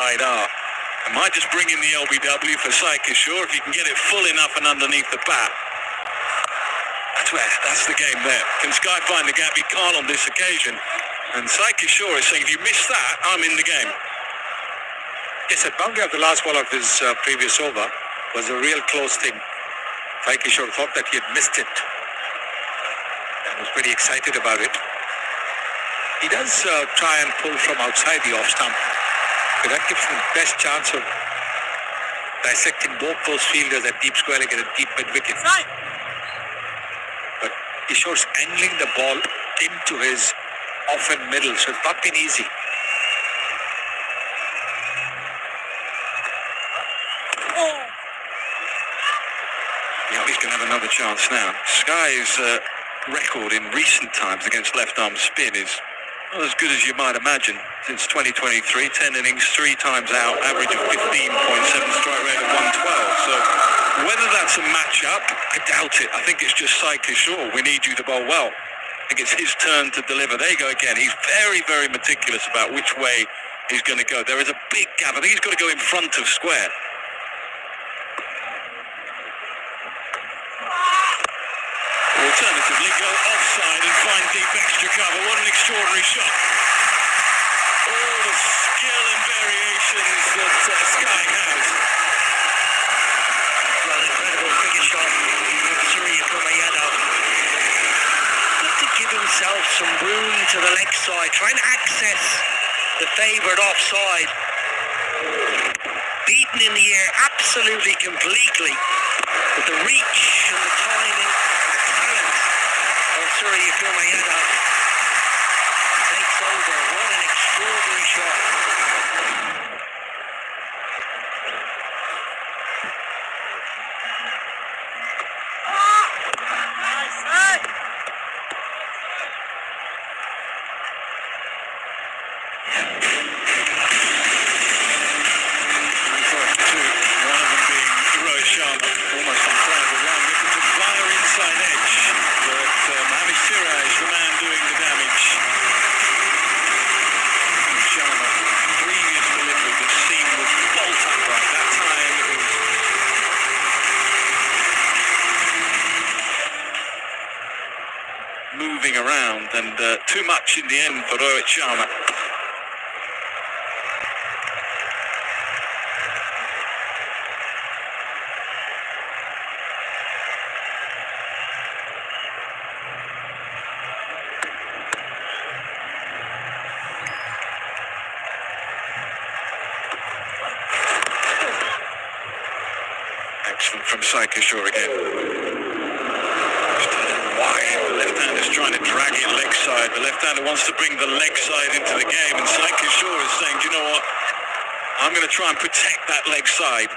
side are. I might just bring in the LBW for Sai Kishore if you can get it full enough and underneath the bat. That's the game there. Can Sky find the gap? He can't on this occasion. And Sai Kishore is saying, if you miss that, I'm in the game. Yes, that boundary of the last ball of his previous over was a real close thing. Sai Kishore thought that he had missed it and was pretty excited about it. He does try and pull from outside the off stump. But that gives him the best chance of dissecting both those fielders at deep square leg and at deep mid wicket. But Kishore's angling the ball into his off and middle, so it's not been easy. Yeah, he's going to have another chance now. Sky's record in recent times against left-arm spin is not as good as you might imagine. Since 2023, 10 innings, 3 times out, average of 15.7, strike rate of 112. So whether that's a match-up, I doubt it. I think it's just Sai Kishore. We need you to bowl well. I think it's his turn to deliver. There you go again. He's very, very meticulous about which way he's going to go. There is a big gap. I think he's got to go in front of square. Alternatively, go offside and find deep extra cover. What an extraordinary shot. All the skill and variations that Sky has. Well, incredible cricket shot from Surya Kumar Yadav. To give himself some room to the leg side, trying to access the favoured offside. Beaten in the air absolutely completely, but the reach and the timing, the talent of Surya Kumar Yadav takes over. What an extraordinary shot. Moving around and too much in the end for Rohit Sharma. Excellent from Sai Kishore again. The left-hander's trying to drag it leg side. The left-hander wants to bring the leg side into the game, and Sai Kishore is saying, do you know what? I'm going to try and protect that leg side.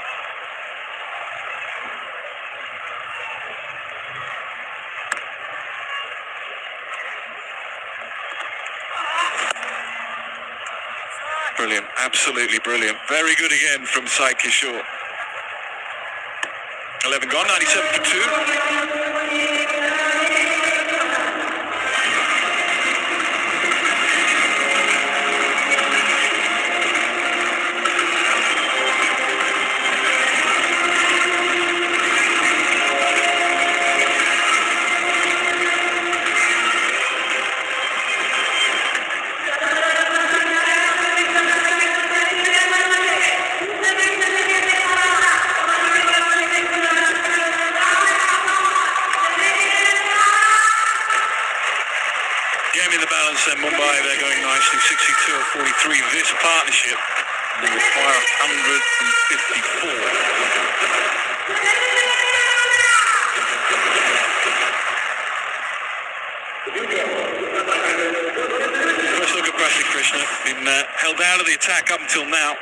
Brilliant, absolutely brilliant. Very good again from Sai Kishore. 11 gone, 97 for 2. And Mumbai, they're going nicely, 62 or 43. This partnership will require 154. First look at Bradley Krishna, been held out of the attack up until now.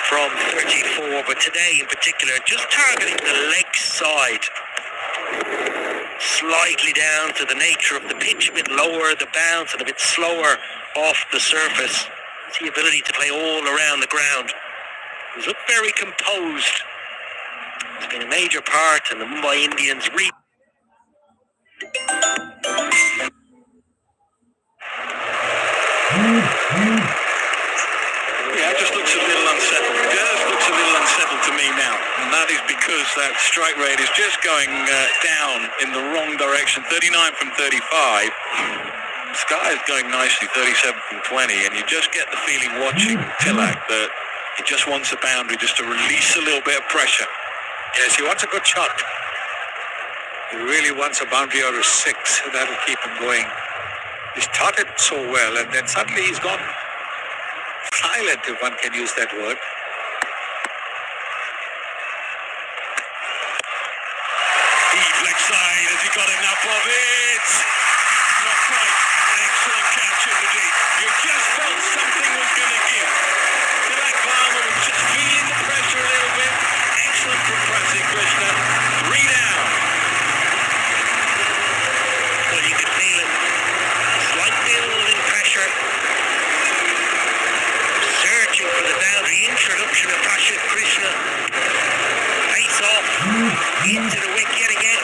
From 34, but today in particular, just targeting the leg side, slightly down to the nature of the pitch, a bit lower, the bounce, and a bit slower off the surface. It's the ability to play all around the ground. He's looked very composed. It's been major part in the Mumbai Indians Yeah, it just looks a little unsettled. Just looks a little unsettled to me now. And that is because that strike rate is just going down in the wrong direction. 39 from 35. Sky is going nicely, 37 from 20. And you just get the feeling watching Tilak that he just wants a boundary just to release a little bit of pressure. Yes, he wants a good shot. He really wants a boundary or a six. That'll keep him going. He started so well, and then suddenly he's gone silent, if one can use that word. Deep leg side, has he got enough of it? Not quite. An excellent catch in the deep. You just felt something was going to give. Tilak Varma was just feeling the pressure a little bit. Excellent from Prasid Krishna. 3 down. Well, you could feel it. Slight build in pressure. Searching for the boundary. Introduction of Prasid Krishna. Face off. Into the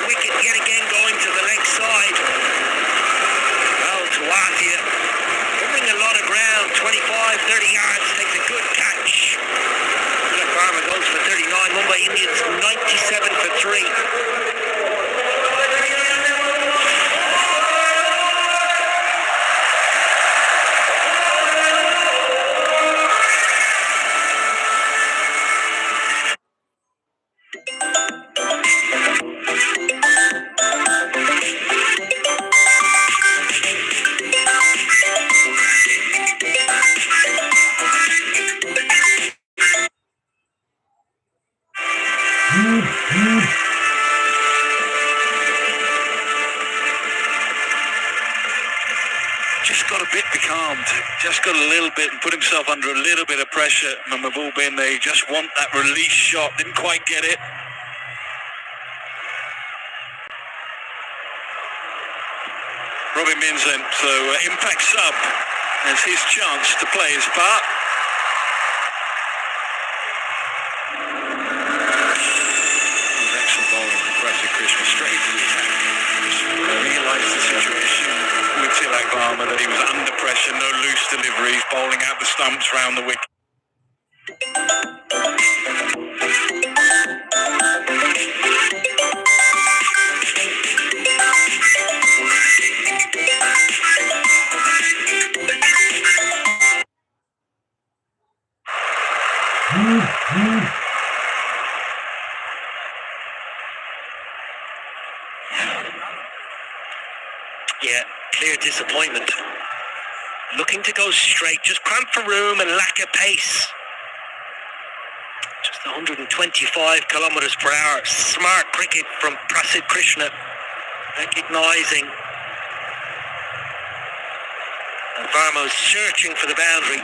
wicket yet again going to the leg side. Well, Tawatia covering a lot of ground. 25, 30 yards. Takes a good catch. Tilak Varma goes for 39. Mumbai Indians 97 for 3. Just got a bit becalmed, just got a little bit and put himself under a little bit of pressure. And we've all been there, you just want that release shot, didn't quite get it. Robin Minzen, so impact sub as his chance to play his part. Excellent bowling from Prasid Krishna, straight to the attack. Realised the situation with Tilak Varma, that he was under pressure, no loose deliveries, bowling out the stumps round the wicket. Yeah, clear disappointment. Looking to go straight, just cramped for room and lack of pace. Just 125 kilometres per hour. Smart cricket from Prasid Krishna. Recognising. And Varma's searching for the boundary.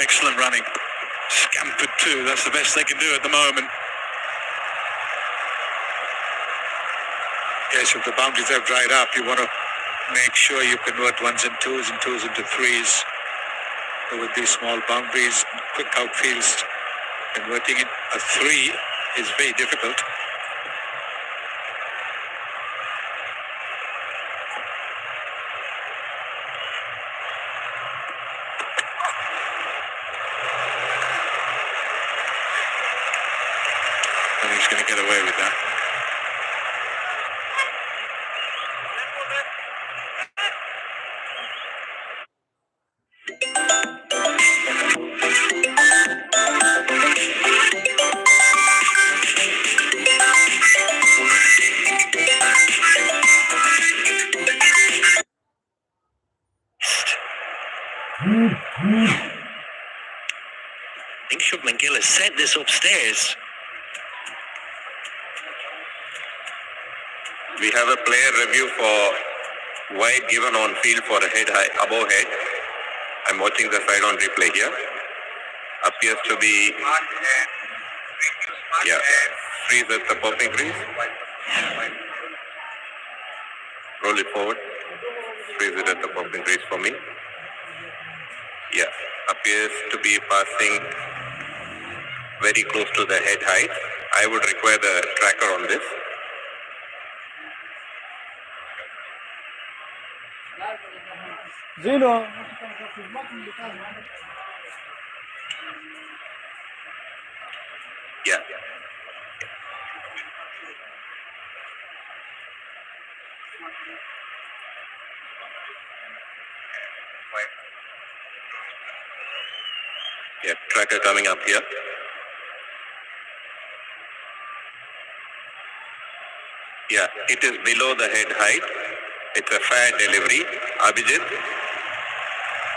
Excellent running. Scampered too. That's the best they can do at the moment. Yes, if the boundaries have dried up, you want to make sure you convert ones and twos into threes. So with these small boundaries, quick outfields, converting it a three is very difficult. And he's going to get away with that. I think Shubman Gill has sent this upstairs. We have a player review for wide given on field for a head high, above head. I'm watching the side on replay here. Appears to be, yeah, freeze at the popping crease. Roll it forward. freeze it at the popping crease for me. Yeah, appears to be passing very close to the head height. I would require the tracker on this. Zeno. Yeah. Yeah, tracker coming up here. Yeah, it is below the head height. It's a fair delivery. Abhijit,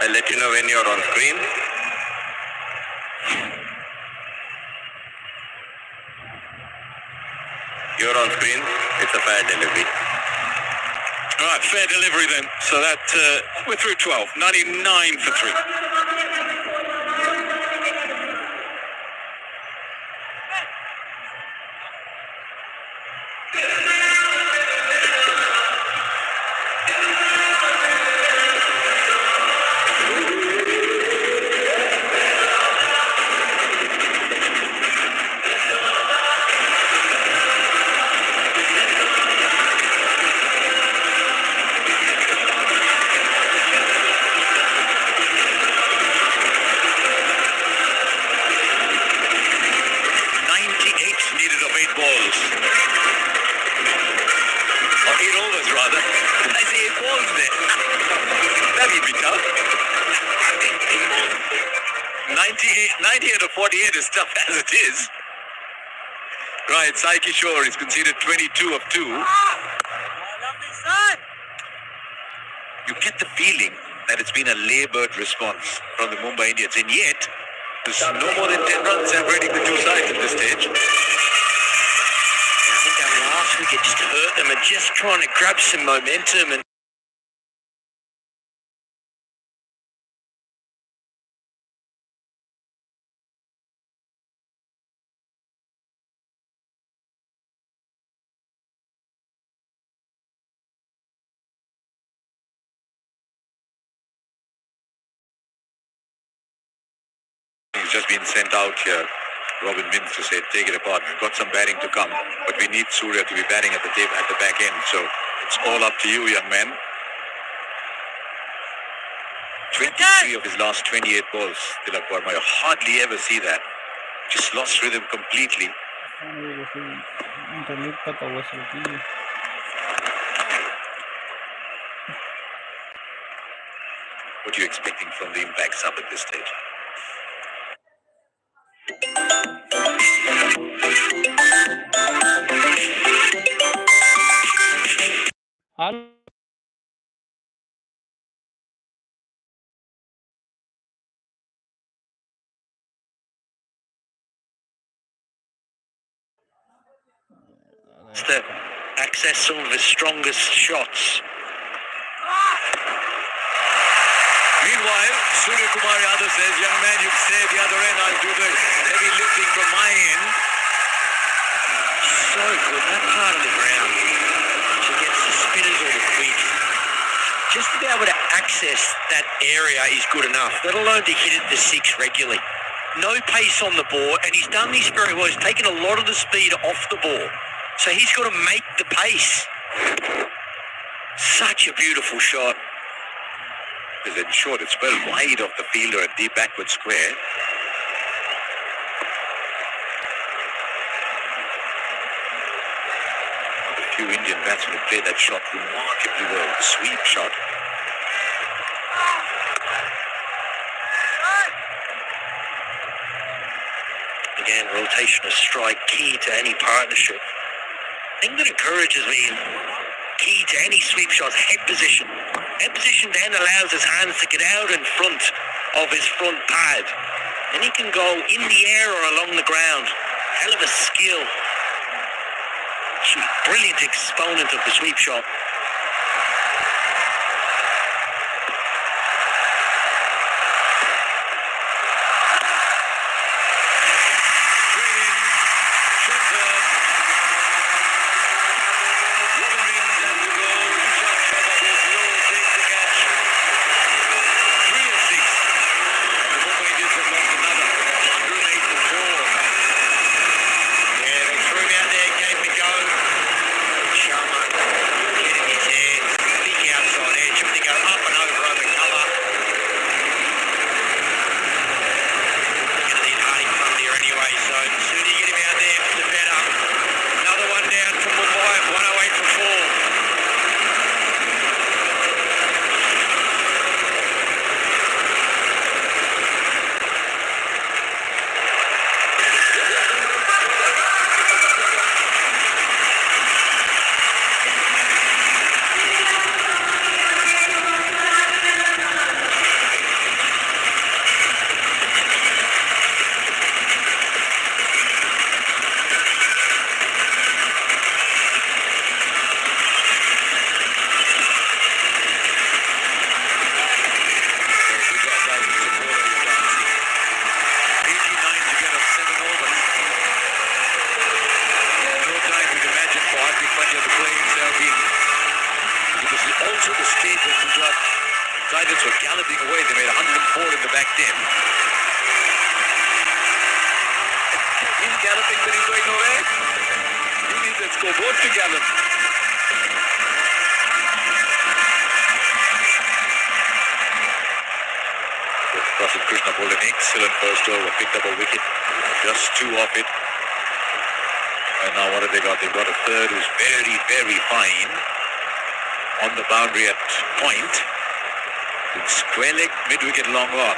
I'll let you know when you're on screen. You're on screen. It's a fair delivery. All right, fair delivery then. So that we're through 12, 99 for 3. Needed of 8 balls. Or 8 overs rather. I see 8 balls there. That would be tough. 98 of 48 is tough as it is. Right, Sai Kishore has conceded 22 of 2. You get the feeling that it's been a laboured response from the Mumbai Indians, and yet there's no more than 10 runs separating the two sides at this stage. I think that last wicket just hurt them and just trying to grab some momentum and He's just been sent out here, Robin Minns, to say, take it apart. We've got some batting to come, but we need Surya to be batting at the back end. So it's all up to you, young man. 23 of his last 28 balls, Tilak Verma. You hardly ever see that. Just lost rhythm completely. Internet katawa sa TV. What are you expecting from the impact sub at this stage? to access some of his strongest shots. Meanwhile, Surya Kumar Yadav says, young man, you stay at the other end. I'll do the heavy lifting from my end. So good, that part of the ground, which against the spinners or the quick. Just to be able to access that area is good enough, let alone to hit it to 6 regularly. No pace on the ball, and he's done this very well. He's taken a lot of the speed off the ball. So he's got to make the pace. Such a beautiful shot. Is it short? It's well wide of the fielder at deep backward square. A few Indian batsmen have played that shot remarkably well. The sweep shot. Again, rotational strike, key to any partnership. The thing that encourages me, key to any sweep shot, head position. Head position then allows his hands to get out in front of his front pad. And he can go in the air or along the ground. Hell of a skill. Brilliant exponent of the sweep shot. Dragons were galloping away. They made 104 in the back 10. He's galloping, but he's going nowhere. He needs that scoreboard to gallop. Prasid Krishna bowled an excellent first over, picked up a wicket, just two off it. And now what have they got? They've got a third who's very, very fine on the boundary at point. It's square leg, mid-wicket long on.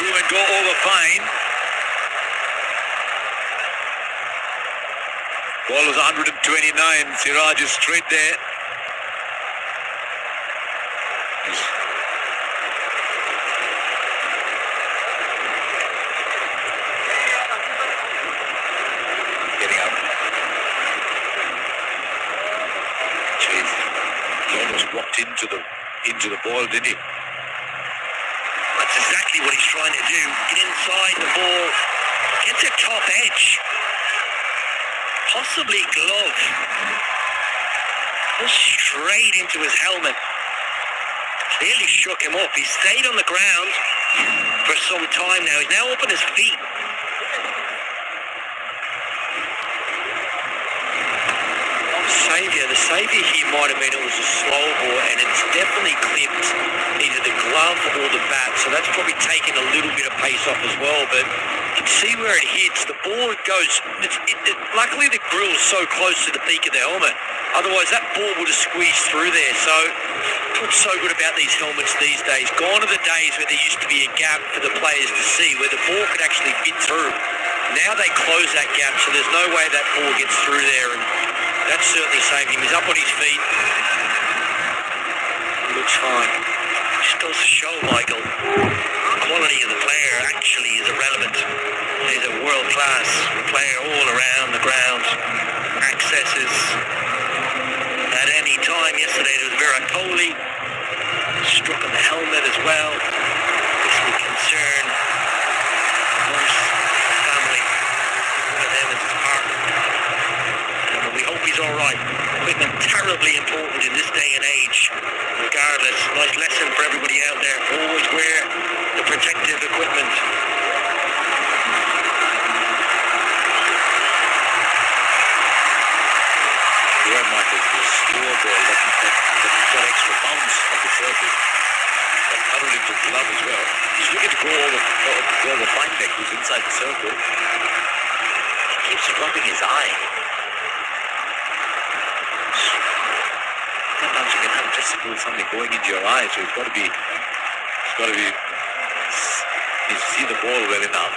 And go over fine. Ball was 129. Siraj is straight there. Getting up. Jeez. He almost walked into the ball, didn't he? That's exactly what he's trying to do. Get inside the ball. Get to top edge. Possibly glove. Goes straight into his helmet. Clearly shook him up. He stayed on the ground for some time now. He's now up on his feet. The saviour here might have been it was a slow ball, and it's definitely clipped either the glove or the bat, so that's probably taken a little bit of pace off as well, but you can see where it hits. The ball goes, luckily the grill's so close to the peak of the helmet, otherwise that ball would have squeezed through there. So what's so good about these helmets these days, gone are the days where there used to be a gap for the players to see where the ball could actually fit through. Now they close that gap, so there's no way that ball gets through there, and that's certainly saved him. He's up on his feet. He looks fine. Just goes to show, Michael, the quality of the player actually is irrelevant. He's a world-class player all around the ground. Accesses at any time. Yesterday there was Virat Kohli. Struck on the helmet as well. This will concern most family. One of them is his partner. We hope he's all right. Equipment terribly important in this day and age. Regardless, nice lesson for everybody out there. Always wear the protective equipment. Yeah, Michael, the slower ball that got extra bounce on the surface. And hurled into the glove as well. He's looking to go over fine leg who's inside the circle. He keeps rubbing his eye. Sometimes you can have just something going into your eye, so you see the ball well enough.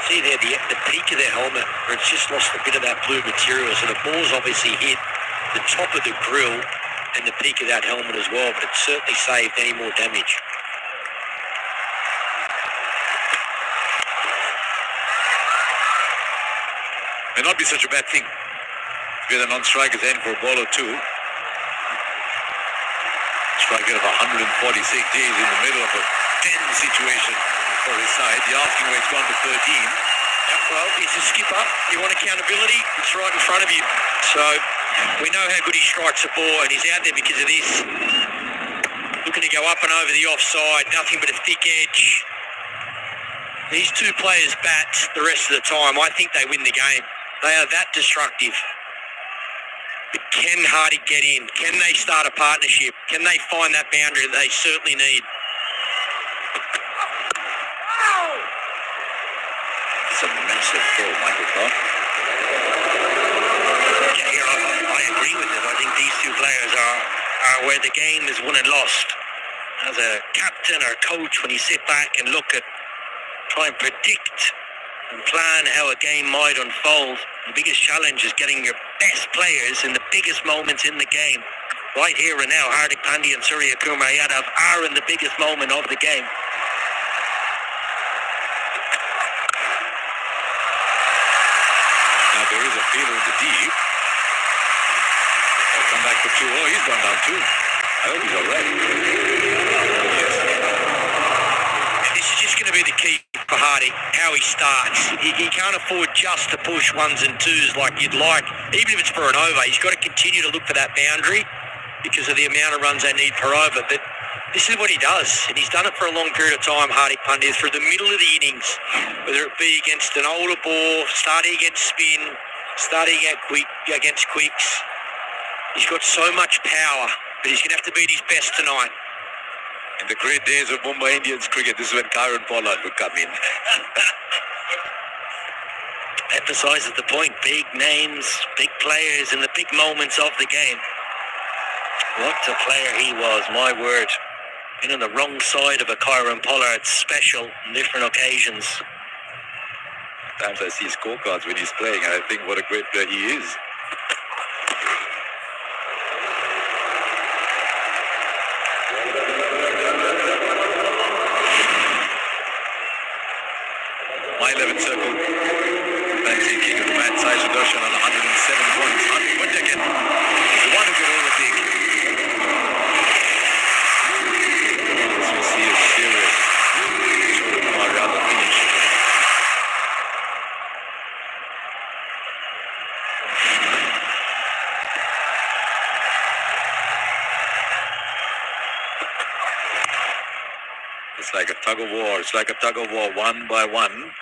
See there, the peak of their helmet, where it's just lost a bit of that blue material, so the ball's obviously hit the top of the grill and the peak of that helmet as well, but it certainly saved any more damage. May not be such a bad thing. With a non-striker's end for a ball or two. Striker of 146 days in the middle of a tense situation for his side. The asking rate's gone to 13. Well, he's a skipper. You want accountability? It's right in front of you. So we know how good he strikes the ball, and he's out there because of this. Looking to go up and over the offside, nothing but a thick edge. These two players bat the rest of the time. I think they win the game. They are that destructive. But can Hardy get in? Can they start a partnership? Can they find that boundary that they certainly need? It's a massive ball, Michael Clark. Yeah, I agree with it. I think these two players are where the game is won and lost. As a captain or coach, when you sit back and look at, try and predict and plan how a game might unfold, the biggest challenge is getting your best players in the biggest moments in the game. Right here and now, Hardik Pandya and Surya Kumar Yadav are in the biggest moment of the game. there is a fielder in the deep. I'll come back for two. Oh, he's gone down too. I hope he's all right. Yes. This is just going to be the key for Hardy, how he starts. He can't afford just to push ones and twos like you'd like. Even if it's for an over, he's got to continue to look for that boundary because of the amount of runs they need per over. But this is what he does, and he's done it for a long period of time, Hardik Pandya, through the middle of the innings, whether it be against an older ball, starting against spin, starting against quicks. He's got so much power, but he's going to have to beat his best tonight. In the great days of Mumbai Indians cricket, this is when Kieron Pollard would come in. Emphasises the point, big names, big players in the big moments of the game. What a player he was, my word. Been on the wrong side of a Kieron Pollard special on different occasions. Sometimes I see scorecards when he's playing and I think what a great player he is. My 11th circle. Fantasy king of the match, Sai Sudarshan on 107 points. One again. If you want to get over big, we see a serious Surya Kumar Yadav finish. It's like a tug of war. It's like a tug of war, one by one.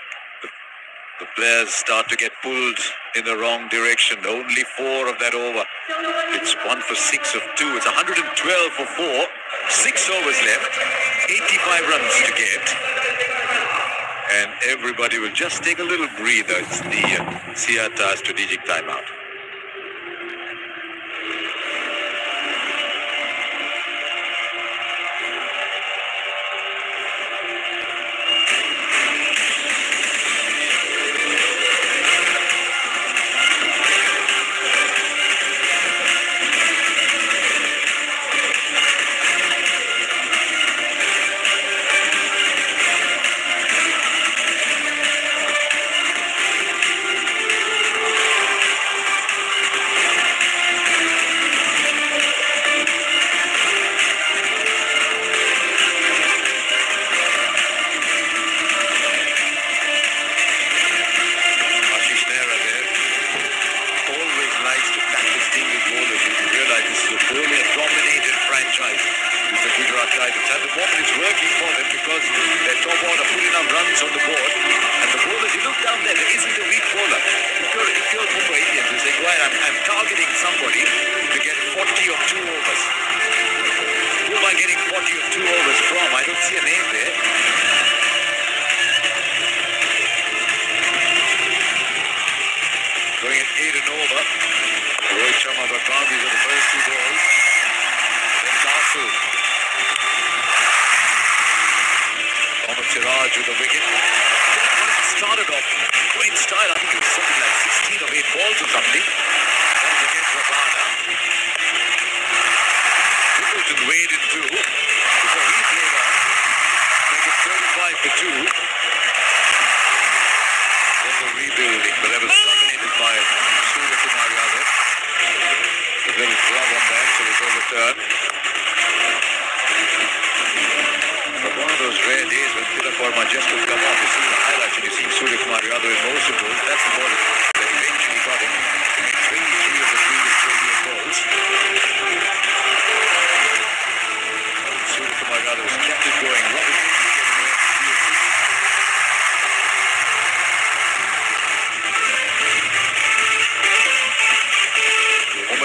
The players start to get pulled in the wrong direction. Only 4 of that over. It's 1 for 6 of 2. It's 112 for 4. 6 overs left. 85 runs to get. And everybody will just take a little breather. It's the Siata strategic timeout.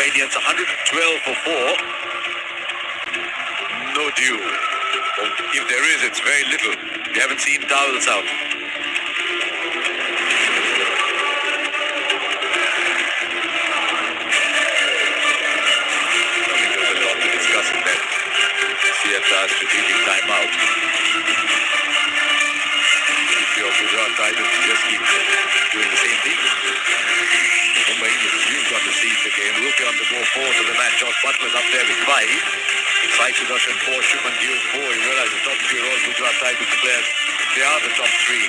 Indians 112 for 4. No due. If there is, it's very little. We haven't seen towels out. I think there's a lot to discuss in that. CFR strategic timeout. If your Gujarat Titans just keep doing the same thing. Mumbai Indians, you've got to see the game. Rupi on the go 4 to the man. Josh Butler's up there with 5. Sai Sudarshan 4, Shubman Gill 4. You realize the top 3 are all Gujarat Titans players. They are the top 3.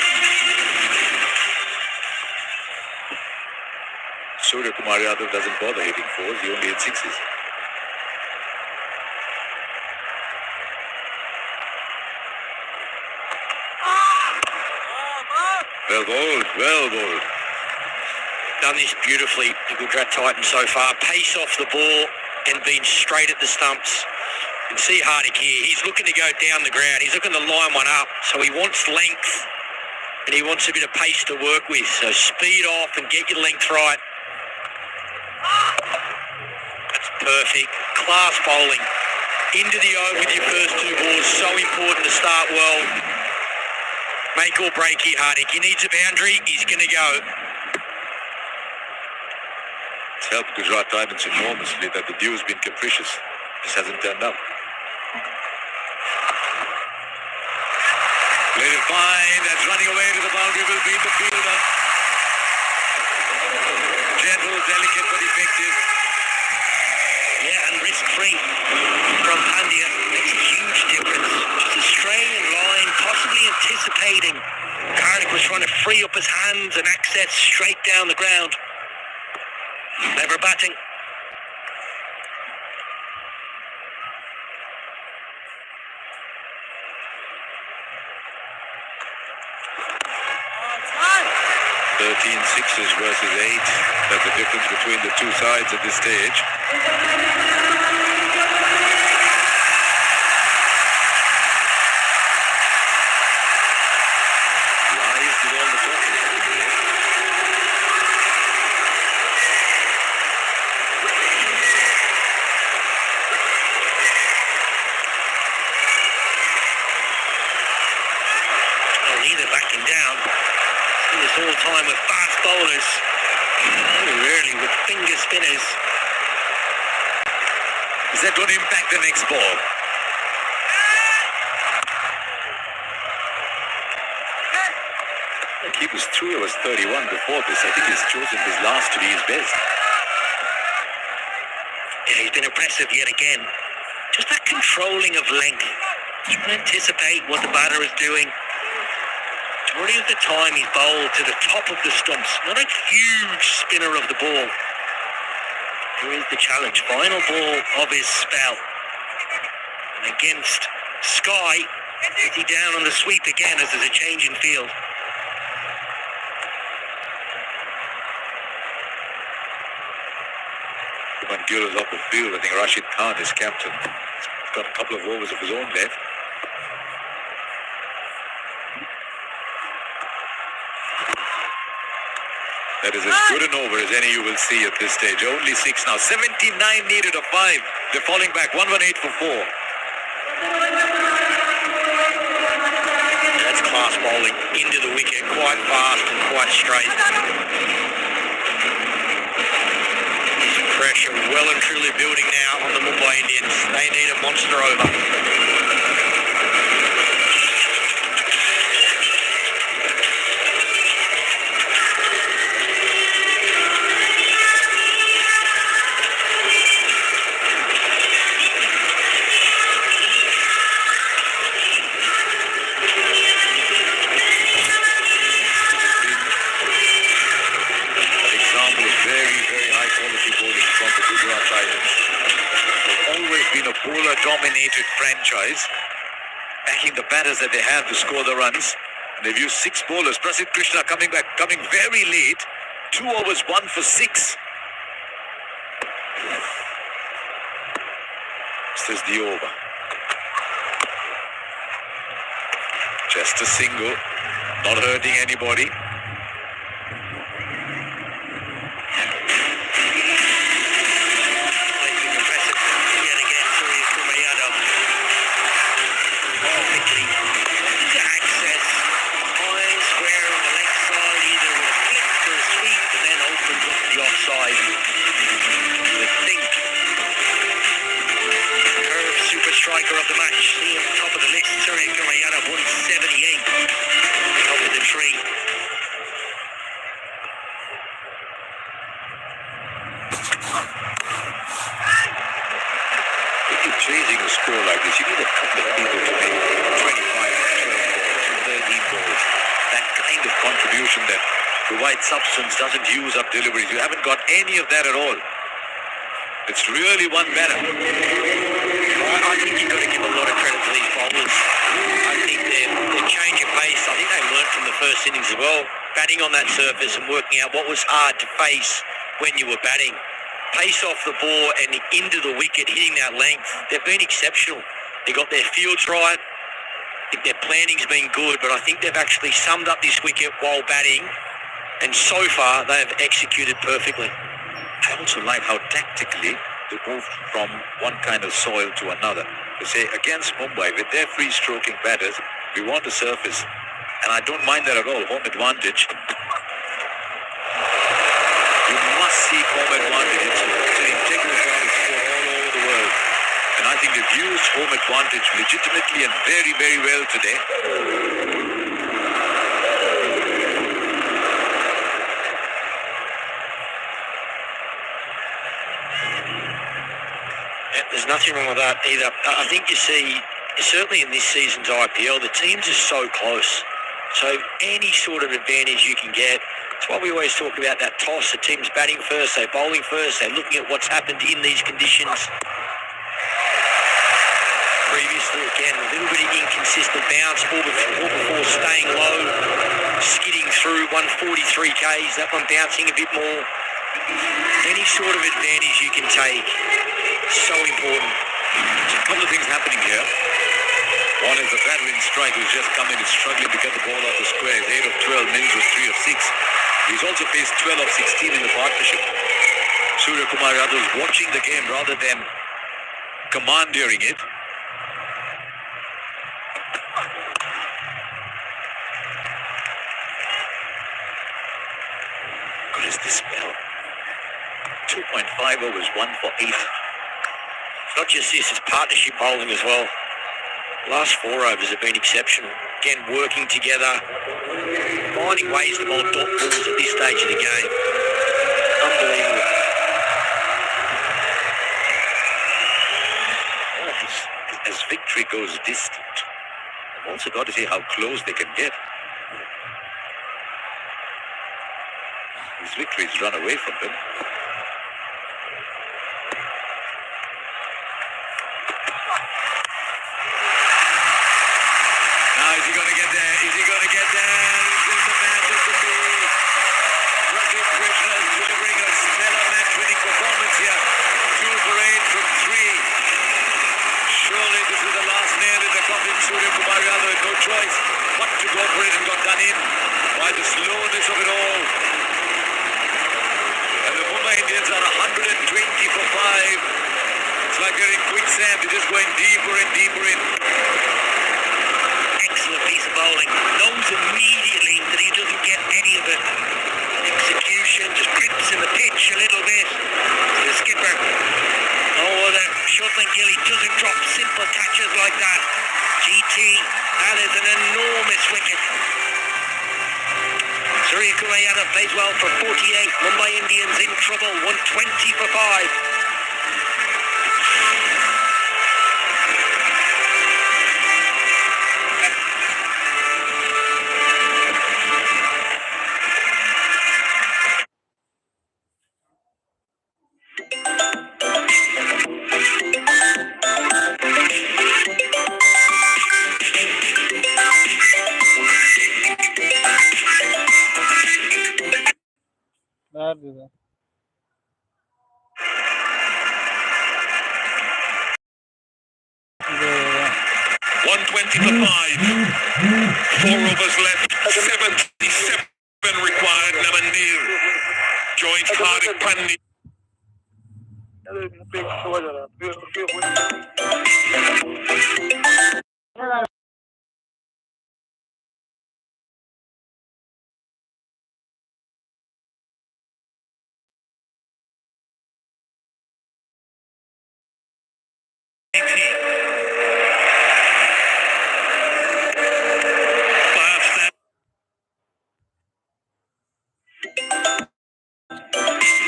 Surya Kumar Yadav doesn't bother hitting fours, he only hits sixes. Well bowled, well bowled. Done this beautifully, the Gujarat Titans so far. Pace off the ball and been straight at the stumps. You can see Hardik here. He's looking to go down the ground. He's looking to line one up. So he wants length and he wants a bit of pace to work with. So speed off and get your length right. That's perfect. Class bowling. Into the over with your first two balls. So important to start well. Make or break here, Hardik. He needs a boundary. He's going to go. It's helped Gujarat Titans enormously that the dew's been capricious. Just hasn't turned up. Played it fine. That's running away to the boundary. Will beat the fielder. Gentle, delicate, but effective. Yeah, and risk-free from Pandya makes a huge difference. Just a Australian line, possibly anticipating. Hardik was trying to free up his hands and access straight down the ground. Clever batting. Sixes versus 8. That's the difference between the two sides at this stage. Lies did all the talking. Oh, neither backing down. This all time with fast bowlers. Very rarely with finger spinners. Is that going to impact the next ball? Like he was through, it was 31 before this. I think he's chosen his last to be his best. Yeah, he's been impressive yet again. Just that controlling of length. Trying to anticipate what the batter is doing. Majority of the time he's bowled to the top of the stumps. Not a huge spinner of the ball. Here is the challenge. Final ball of his spell. And against Sky, is he down on the sweep again as there's a change in field? Shubman Gill is off the field. I think Rashid Khan is captain. He's got a couple of overs of his own left. That is as good an over as any you will see at this stage. Only 6 now. 79 needed of 5. They're falling back. 118 for 4. That's class bowling into the wicket, quite fast and quite straight. Pressure well and truly building now on the Mumbai Indians. They need a monster over. Dominated franchise, backing the batters that they have to score the runs. And they've used 6 bowlers. Prasidh Krishna coming back, coming very late. 2 overs, 1 for 6. This is the over. Just a single, not hurting anybody. Striker of the match, seeing top of the list, Surya Kumar Yadav, 178, top of the tree. white substance, doesn't use up deliveries. You haven't got any of that at all. It's really one better. I think you've got to give a lot of credit to these bowlers. I think their change of pace, I think they learnt from the first innings as well. Batting on that surface and working out what was hard to face when you were batting. Pace off the ball and into the wicket, hitting that length. They've been exceptional. They got their fields right. I think their planning's been good, but I think they've actually summed up this wicket while batting, and so far they have executed perfectly. I also like how tactically they moved from one kind of soil to another. They say against Mumbai, with their free-stroking batters, we want a surface. And I don't mind that at all, home advantage. You must seek home advantage. It's an integral part of sport all over the world. And I think they've used home advantage legitimately and very, very well today. There's nothing wrong with that either. I think you see, certainly in this season's IPL, the teams are so close. So any sort of advantage you can get. That's why we always talk about that toss. The team's batting first, they're bowling first, they're looking at what's happened in these conditions. Previously, again, a little bit of inconsistent bounce, all before staying low, skidding through 143 Ks, that one bouncing a bit more. Any sort of advantage you can take, so important. There's a couple of things happening here. One is the battering strike who's just come in, is struggling to get the ball off the square. He's 8 of 12, Mills was 3 of 6. He's also faced 12 of 16 in the partnership. Surya Kumar Yadav is watching the game rather than commandeering it. What is this spell? 2.5 overs, 1 for 8. It's not just this, it's partnership bowling as well. Last 4 overs have been exceptional. Again, working together, finding ways to bowl dot balls at this stage of the game. Unbelievable. As victory goes distant, I've also got to see how close they can get. These victories run away from them. Now is he going to get there? Is he going to get there? Is this the match of the day? Pradeep Krishna is delivering a stellar match-winning performance here. 2 for 8 from 3. Surely this is the last nail in the coffin. Surya Kumar Yadav had no choice but to go for it and got done in by the slowness of it all. And the Mumbai Indians are 120 for 5. It's like they're in quicksand. They're just going deeper and deeper in. Excellent piece of bowling. Knows immediately that he doesn't get any of it. Execution, just grips in the pitch a little bit. The skipper. Oh, the shuttling kill, he doesn't drop simple catches like that. GT, that is an enormous wicket. Surya Kumar Yadav plays well for 48. Mumbai Indians in trouble, 120 for 5. That is it. 120 for 5. 4 overs left. 77 required. Namandir joins Hardik Pandya.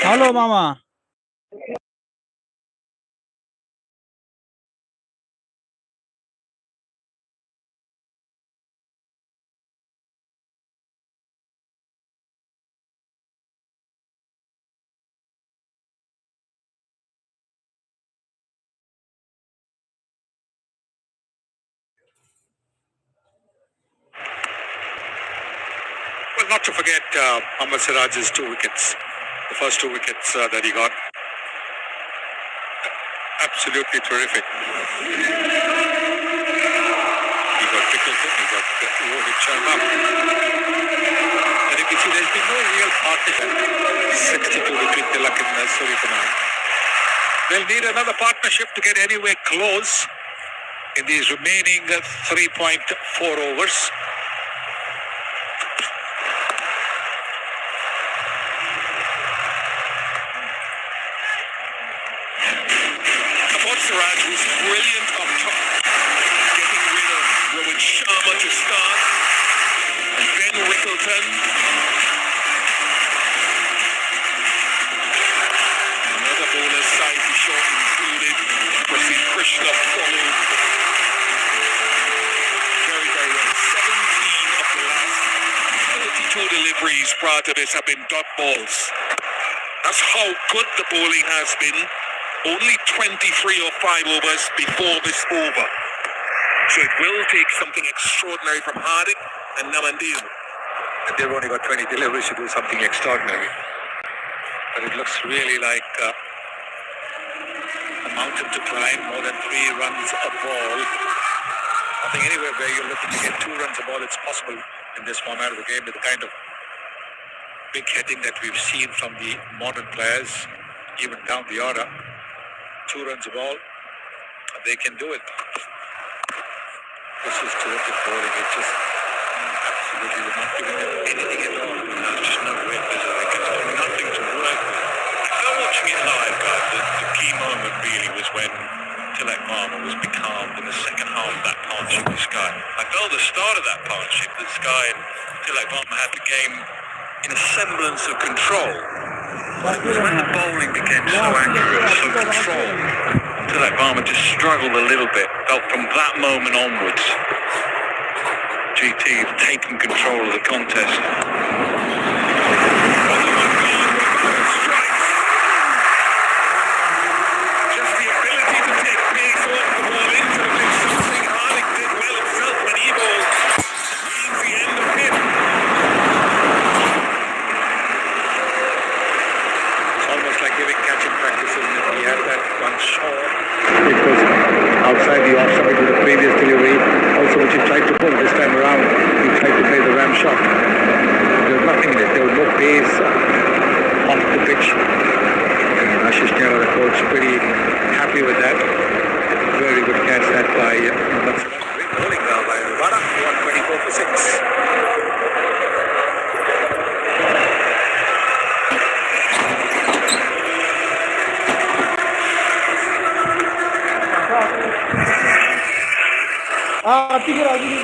Hello, Mama. Well, not to forget Ahmed Siraj's 2 wickets. The first 2 wickets that he got. Absolutely terrific. He got Pickleton, he got Rohit Sharma. And you can see there's been no real partnership. 62 between Tilak and Suryakumar. They'll need another partnership to get anywhere close in these remaining 3.4 overs. Siraj was brilliant up top, getting rid of Rohit Sharma to start, and Ben Rickleton. Another bowler's side to short included. Prasidh Krishna followed. Very, very well. 17 of the last 32 deliveries prior to this have been dot balls. That's how good the bowling has been. Only 23 or 5 overs before this over. So it will take something extraordinary from Hardik and Namandir. And they've only got 20 deliveries to do something extraordinary. But it looks really like a mountain to climb, more than 3 runs a ball. I think anywhere where you're looking to get 2 runs a ball, it's possible in this format of the game with the kind of big hitting that we've seen from the modern players, even down the order. 2 runs a ball, they can do it. This is terrific bowling. It's just absolutely not giving them anything at all. There's just no rip, is there? There's nothing to work with. If you're watching it live, guys, the key moment really was when Tilak Varma was becalmed in the second half of that partnership with Sky. I felt the start of that partnership that Sky and Tilak Varma had the game in a semblance of control. It was when the bowling became so accurate, so controlled, Tilak Varma just struggled a little bit. Felt from that moment onwards, GT had taken control of the contest. just the ability to take pace off the ball into the mix, something Hardik did well himself when he bowled. Means the end of him. Almost like giving catching practices. He had that one shot. It was outside the off-side with the previous delivery. Also, which he tried to pull this time around, he tried to play the ram shot. There was nothing in it. There was no pace off the pitch. And Ashish Nehra, the coach, pretty happy with that. Very good catch that by great bowling now by Rana. 124 for 6. ठीक है राजू जी